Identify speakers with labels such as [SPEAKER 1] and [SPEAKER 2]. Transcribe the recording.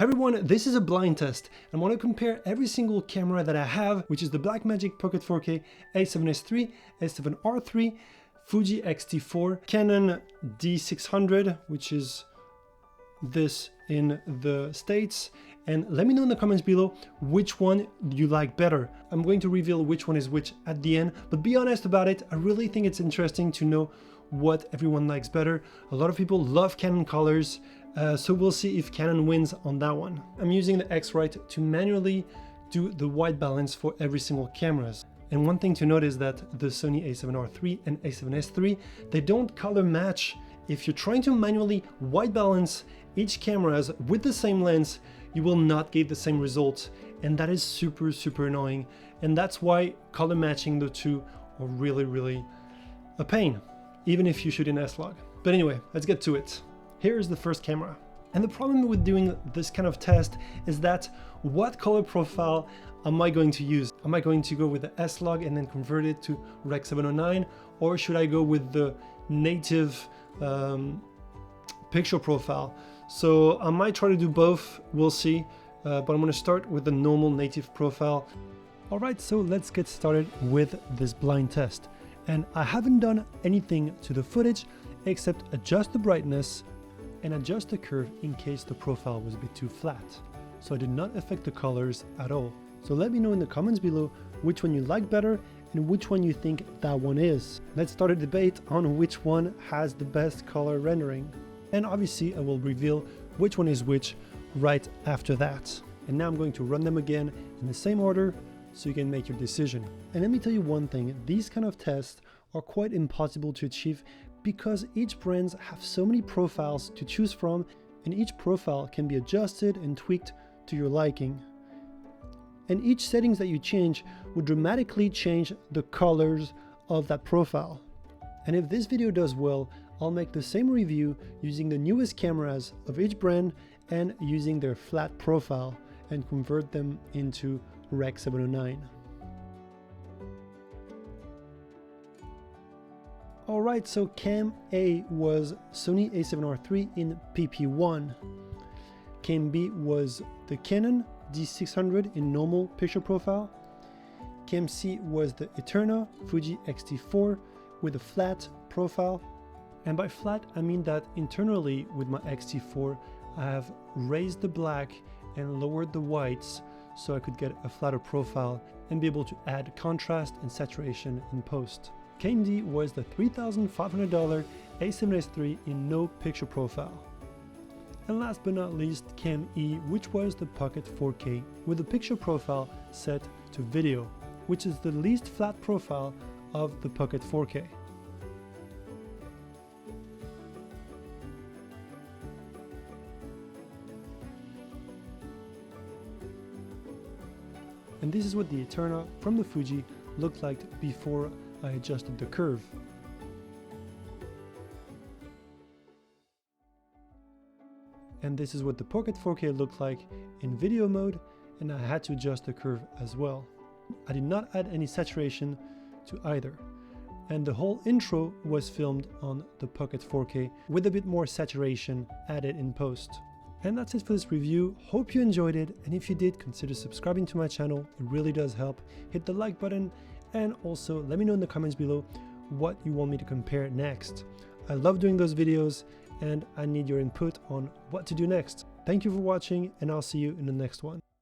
[SPEAKER 1] Hey everyone, this is a blind test. I want to compare every single camera that I have, which is the Blackmagic Pocket 4K A7S3, A7R III, Fuji X-T4, Canon D600, which is this in the States, and let me know in the comments below which one you like better. I'm going to reveal which one is which at the end, but be honest about it. I really think it's interesting to know what everyone likes better. A lot of people love Canon colors, so we'll see if Canon wins on that one. I'm using the X-Rite to manually do the white balance for every single cameras. And one thing to note is that the Sony A7R III and A7S III, they don't color match. If you're trying to manually white balance each cameras with the same lens, you will not get the same results. And that is super annoying. And that's why color matching the two are really a pain, even if you shoot in Slog. But anyway, let's get to it. Here is the first camera. And the problem with doing this kind of test is that what color profile am I going to use? Am I going to go with the S-Log and then convert it to Rec. 709? Or should I go with the native picture profile? So I might try to do both, we'll see. But I'm gonna start with the normal native profile. All right, so let's get started with this blind test. And I haven't done anything to the footage except adjust the brightness and adjust the curve in case the profile was a bit too flat. So I did not affect the colors at all. So let me know in the comments below which one you like better and which one you think that one is. Let's start a debate on which one has the best color rendering. And obviously I will reveal which one is which right after that. And now I'm going to run them again in the same order so you can make your decision. And let me tell you one thing, these kind of tests are quite impossible to achieve because each brands have so many profiles to choose from, and each profile can be adjusted and tweaked to your liking. And each settings that you change would dramatically change the colors of that profile. And if this video does well, I'll make the same review using the newest cameras of each brand and using their flat profile and convert them into Rec. 709. Alright, so Cam A was Sony A7R III in PP1. Cam B was the Canon D600 in normal picture profile. Cam C was the Eterna Fuji X-T4 with a flat profile. And by flat, I mean that internally with my X-T4, I have raised the black and lowered the whites so I could get a flatter profile and be able to add contrast and saturation in post. Cam D was the $3,500 A7S III in no picture profile. And last but not least, Cam E, which was the Pocket 4K with a picture profile set to video, which is the least flat profile of the Pocket 4K. And this is what the Eterna from the Fuji looked like before I adjusted the curve. And this is what the Pocket 4K looked like in video mode, and I had to adjust the curve as well. I did not add any saturation to either. And the whole intro was filmed on the Pocket 4K with a bit more saturation added in post. And that's it for this review. Hope you enjoyed it, and if you did, consider subscribing to my channel. It really does help. Hit the like button, and also let me know in the comments below what you want me to compare next. I love doing those videos, and I need your input on what to do next. Thank you for watching, and I'll see you in the next one.